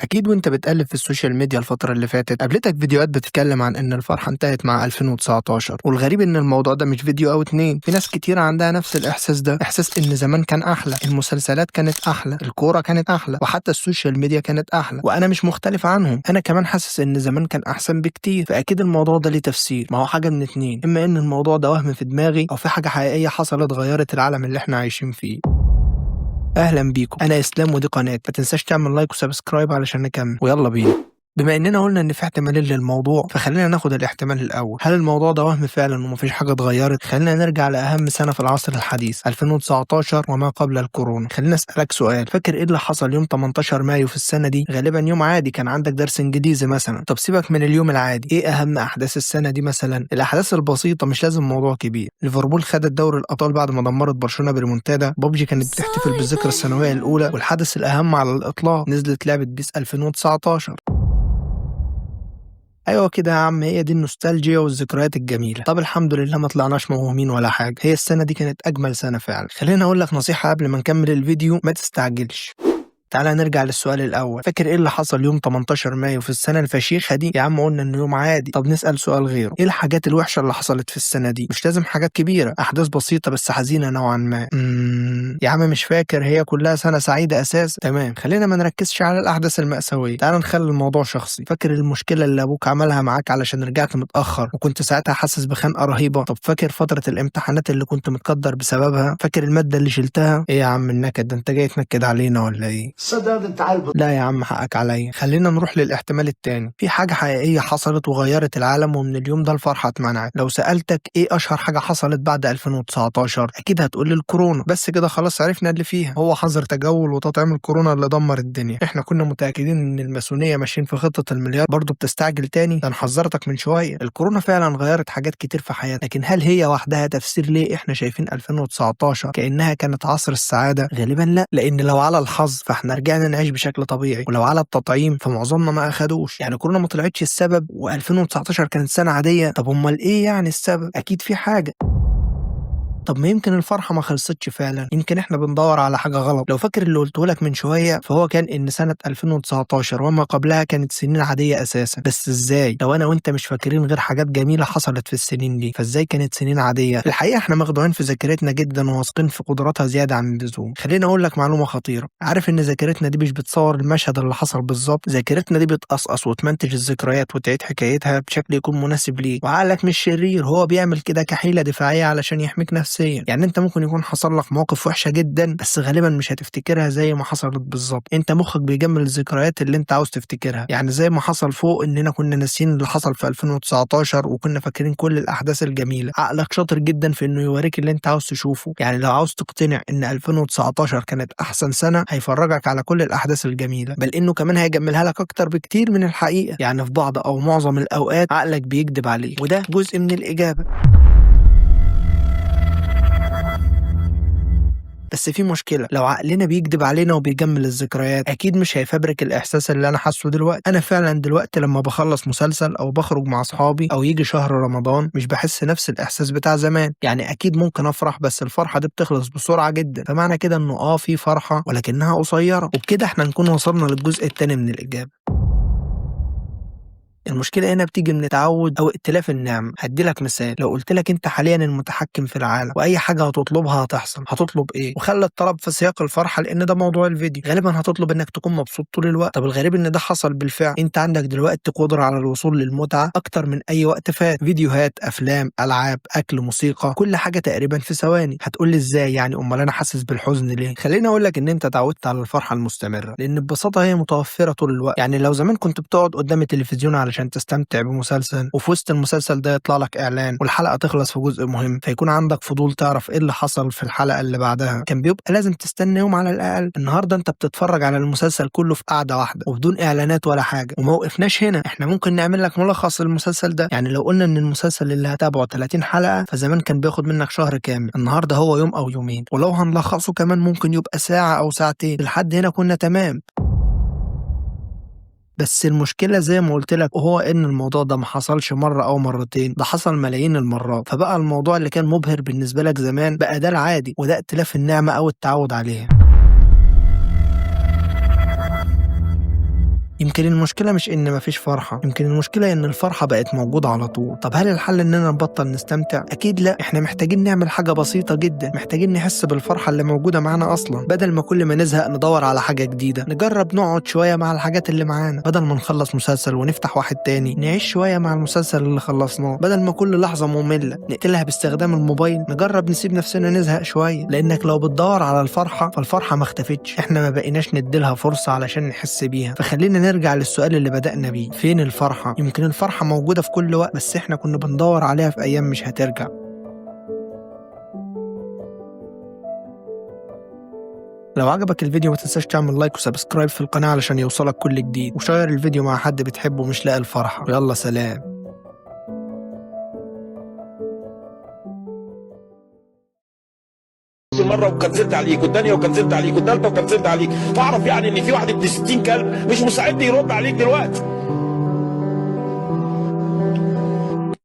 أكيد وأنت بتقلب في السوشيال ميديا الفترة اللي فاتت قابلتك فيديوهات بتتكلم عن إن الفرحة انتهت مع 2019، والغريب إن الموضوع ده مش فيديو أو اتنين، في ناس كتير عندها نفس الإحساس ده، إحساس إن زمان كان أحلى، المسلسلات كانت أحلى، الكورة كانت أحلى، وحتى السوشيال ميديا كانت أحلى، وأنا مش مختلف عنهم، أنا كمان حاسس إن زمان كان أحسن بكتير، فأكيد الموضوع ده ليه تفسير، ما هو حاجة من اتنين، إما إن الموضوع ده وهم في دماغي أو في حاجة حقيقية حصلت غيرت العالم اللي إحنا عايشين فيه. اهلا بيكم، انا اسلام ودي قناه. ما تنساش تعمل لايك وسبسكرايب علشان نكمل، ويلا بينا. بما اننا قلنا ان في احتمالين للموضوع، فخلينا ناخد الاحتمال الاول. هل الموضوع ده وهم فعلا ومفيش حاجه اتغيرت؟ خلينا نرجع لاهم سنه في العصر الحديث 2019 وما قبل الكورونا. خلينا اسالك سؤال، فاكر ايه اللي حصل يوم 18 مايو في السنه دي؟ غالبا يوم عادي كان عندك درس انجليزي مثلا. طب سيبك من اليوم العادي، ايه اهم احداث السنه دي مثلا؟ الاحداث البسيطه، مش لازم موضوع كبير. ليفربول خدت دوري الابطال بعد ما دمرت برشلونه بريمونتادا، بابجي كانت بتحتفل بالذكرى السنويه الاولى، والحدث الاهم على الاطلاق، نزلت لعبه بيس 2019. ايوه كده يا عم، هي دي النوستالجيا والذكريات الجميله. طب الحمد لله ما طلعناش موهومين ولا حاجه، هي السنه دي كانت اجمل سنه فعلا. خليني اقول لك نصيحه قبل ما نكمل الفيديو، ما تستعجلش. تعالى نرجع للسؤال الأول، فاكر إيه اللي حصل يوم 18 مايو في السنة الفشيخة دي؟ يا عم قلنا إنه يوم عادي. طب نسأل سؤال غيره، إيه الحاجات الوحشة اللي حصلت في السنة دي؟ مش لازم حاجات كبيرة، أحداث بسيطة بس حزينة نوعا ما. يا عم مش فاكر، هي كلها سنة سعيدة أساس. تمام، خلينا ما نركزش على الأحداث المأساوية، تعالى نخلي الموضوع شخصي. فاكر المشكلة اللي أبوك عملها معاك علشان رجعت متأخر وكنت ساعتها حاسس بخنقة رهيبة؟ طب فاكر فترة الامتحانات اللي كنت متقدر بسببها؟ فاكر المادة اللي شلتها؟ إيه يا عم النكد ده، أنت جاي تنكد علينا ولا إيه؟ صدق انت عارف. لا يا عم حقك عليا. خلينا نروح للاحتمال التاني، في حاجة حقيقية حصلت وغيرت العالم ومن اليوم ده الفرحة اتمنعت. لو سألتك ايه اشهر حاجة حصلت بعد 2019 اكيد هتقولي الكورونا. بس كده خلاص عرفنا اللي فيها، هو حظر تجول وتطعيم الكورونا اللي دمر الدنيا. احنا كنا متأكدين ان الماسونية ماشيين في خطة المليار، برضه بتستعجل تاني؟ ده انا حذرتك من شوية، الكورونا فعلا غيرت حاجات كتير في حياتنا، لكن هل هي وحدها تفسير ليه احنا شايفين 2019 كأنها كانت عصر السعادة؟ غالبا لا، لان لو على الحظ فاحنا رجعنا نعيش بشكل طبيعي، ولو على التطعيم فمعظمنا ما اخدوش. يعني كورونا ما طلعتش السبب و2019 كانت سنة عادية. طب امال ايه يعني السبب؟ اكيد في حاجة. طب ما يمكن الفرحة ما خلصتش فعلا، يمكن احنا بندور على حاجة غلط. لو فاكر اللي قلته لك من شوية، فهو كان ان سنة 2019 وما قبلها كانت سنين عادية اساسا. بس ازاي لو انا وانت مش فاكرين غير حاجات جميلة حصلت في السنين دي؟ فازاي كانت سنين عادية؟ الحقيقة احنا مخدوعين في ذاكرتنا جدا وواثقين في قدراتها زيادة عن اللزوم. خليني اقول لك معلومة خطيرة، عارف ان ذاكرتنا دي مش بتصور المشهد اللي حصل بالظبط، ذاكرتنا دي بتقصقص وتمنتج الذكريات وتعيد حكايتها بشكل يكون مناسب ليك. وعقلك مش شرير، هو بيعمل كده كحيلة دفاعية علشان يحميك نفسيا. يعني انت ممكن يكون حصل لك مواقف وحشه جدا بس غالبا مش هتفتكرها زي ما حصلت بالظبط، انت مخك بيجمل الذكريات اللي انت عاوز تفتكرها. يعني زي ما حصل فوق اننا كنا ناسيين اللي حصل في 2019 وكنا فاكرين كل الاحداث الجميله، عقلك شاطر جدا في انه يوريك اللي انت عاوز تشوفه. يعني لو عاوز تقتنع ان 2019 كانت احسن سنه هيفرجك على كل الاحداث الجميله، بل انه كمان هيجملها لك اكتر بكتير من الحقيقه. يعني في بعض او معظم الاوقات عقلك بيكذب عليك، وده جزء من الاجابه. بس في مشكلة، لو عقلنا بيكذب علينا وبيجمل الذكريات أكيد مش هيفبرك الإحساس اللي أنا حاسه دلوقتي. أنا فعلا دلوقتي لما بخلص مسلسل أو بخرج مع أصحابي أو يجي شهر رمضان مش بحس نفس الإحساس بتاع زمان. يعني أكيد ممكن أفرح بس الفرحة دي بتخلص بسرعة جدا، فمعنى كده إنه في فرحة ولكنها قصيرة. وبكده إحنا نكون وصلنا للجزء التاني من الإجابة. المشكلة هنا بتيجي من التعود أو ائتلاف النعم. هديلك مثال، لو قلت لك أنت حاليا المتحكم في العالم وأي حاجة هتطلبها هتحصل، هتطلب إيه؟ وخلي الطلب في سياق الفرحة لأن ده موضوع الفيديو. غالبا هتطلب إنك تكون مبسوط طول الوقت. طب الغريب إن ده حصل بالفعل، أنت عندك دلوقتي قدرة على الوصول للمتعة أكتر من أي وقت فات، فيديوهات، أفلام، ألعاب، أكل، موسيقى، كل حاجة تقريبا في ثواني. هتقول لي إزاي يعني؟ أمال أنا حاسس بالحزن ليه؟ خليني أقول لك إن أنت اتعودت على الفرحة المستمرة، لأن ببساطة هي متوفرة طول الوقت. يعني لو زمان كنت بتقعد قدام التلفزيون علشان تستمتع بمسلسل، وفي وسط المسلسل ده يطلع لك اعلان والحلقه تخلص في جزء مهم، فيكون عندك فضول تعرف ايه اللي حصل في الحلقه اللي بعدها، كان بيبقى لازم تستنى يوم على الاقل. النهارده انت بتتفرج على المسلسل كله في قعده واحده وبدون اعلانات ولا حاجه. وما وقفناش هنا، احنا ممكن نعمل لك ملخص للمسلسل ده. يعني لو قلنا ان المسلسل اللي هتابعه 30 حلقه، فزمان كان بياخد منك شهر كامل، النهارده هو يوم او يومين، ولو هنلخصه كمان ممكن يبقى ساعه او ساعتين. لحد هنا كنا تمام. بس المشكلة زي ما قلت لك وهو إن الموضوع ده ما حصلش مرة أو مرتين، ده حصل ملايين المرات. فبقى الموضوع اللي كان مبهر بالنسبة لك زمان بقى ده العادي، وده ائتلاف النعمة أو التعود عليها. يمكن المشكلة مش إن مفيش فرحة، يمكن المشكلة إن الفرحة بقت موجودة على طول. طب هل الحل إننا نبطل نستمتع؟ أكيد لأ، إحنا محتاجين نعمل حاجة بسيطة جدا، محتاجين نحس بالفرحة اللي موجودة معانا أصلا، بدل ما كل ما نزهق ندور على حاجة جديدة. نجرب نقعد شوية مع الحاجات اللي معانا، بدل ما نخلص مسلسل ونفتح واحد تاني نعيش شوية مع المسلسل اللي خلصناه، بدل ما كل لحظة مملة نقتلها باستخدام الموبايل. نجرب نسيب نفسنا نزهق شوية، لأنك لو بتدور على الفرحة فالفرحة ما اختفتش، إحنا ما بقيناش نديلها فرصة علشان نحس بيها. فخلينا نرجع للسؤال اللي بدأنا بيه، فين الفرحة؟ يمكن الفرحة موجودة في كل وقت، بس إحنا كنا بندور عليها في أيام مش هترجع. لو عجبك الفيديو ما تنساش تعمل لايك وسبسكرايب في القناة علشان يوصلك كل جديد، وشير الفيديو مع حد بتحبه مش لاقي الفرحة. يلا سلام. مرة وكنسلت عليك، والثانية وكنسلت عليك، والثالثة وكنسلت عليك، فاعرف يعني ان في واحد ابن 60 كلب مش مساعدني يرد عليك دلوقتي.